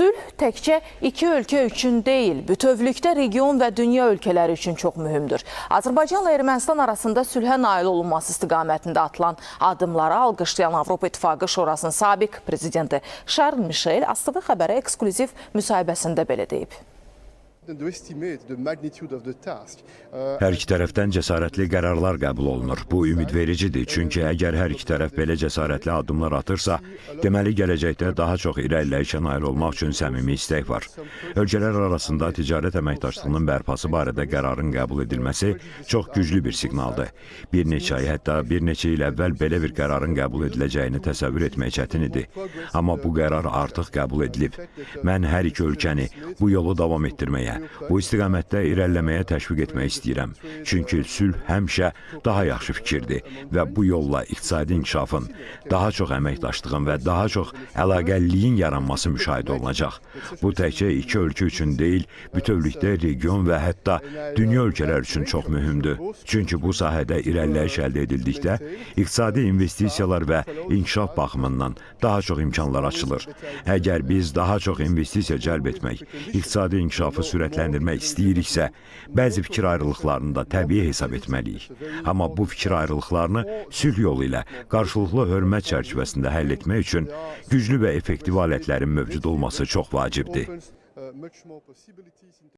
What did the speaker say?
Sülh təkcə iki ölkə üçün deyil, bütövlükdə region və dünya ölkələri üçün çox mühümdür. Azərbaycanla Ermənistan arasında sülhə nail olunması istiqamətində atılan addımları alqışlayan Avropa İttifaqı Şurasının sabiq prezidenti Charles Michel ATV xəbərə eksklüziv müsahibəsində belə deyib. Hər iki tərəfdən cəsarətli qərarlar qəbul olunur. Bu ümidvericidir, çünki əgər hər iki tərəf belə cəsarətli addımlar atırsa, deməli gələcəkdə daha çox irəliləyişə nail olmaq üçün səmimi istək var. Ölkələr arasında ticarət əməkdaşlığının bərpası barədə qərarın qəbul edilməsi çox güclü bir siqnaldır. Bir neçə ay, hətta bir neçə il əvvəl belə bir qərarın qəbul ediləcəyini təsəvvür etmək çətin idi. Amma bu qərar artıq qəbul edilib. Mən hər iki ölkəni bu yolu davam etdirməyə, bu istiqamətdə irəliləməyə təşviq etmək istəyirəm. Çünki sülh həmişə daha yaxşı fikirdir və bu yolla iqtisadi inkişafın, daha çox əməkdaşlığın və daha çox əlaqəliliyin yaranması müşahidə olunacaq. Bu təkcə iki ölkə üçün deyil, bütövlükdə region və hətta dünya ölkələr üçün çox mühümdür. Çünki bu sahədə irəliləyiş əldə edildikdə iqtisadi investisiyalar və inkişaf baxımından daha çox imkanlar açılır. Əgər biz daha çox investisiya cəlb etmək, iqtisadi inkişafı sürətləndirmək istəyiriksə, bəzi fikir ayrılıqlarını da təbii hesab etməliyik. Amma bu fikir ayrılıqlarını sülh yolu ilə qarşılıqlı hörmət çərçivəsində həll etmək üçün güclü və effektiv alətlərin mövcud olması çox vacibdir.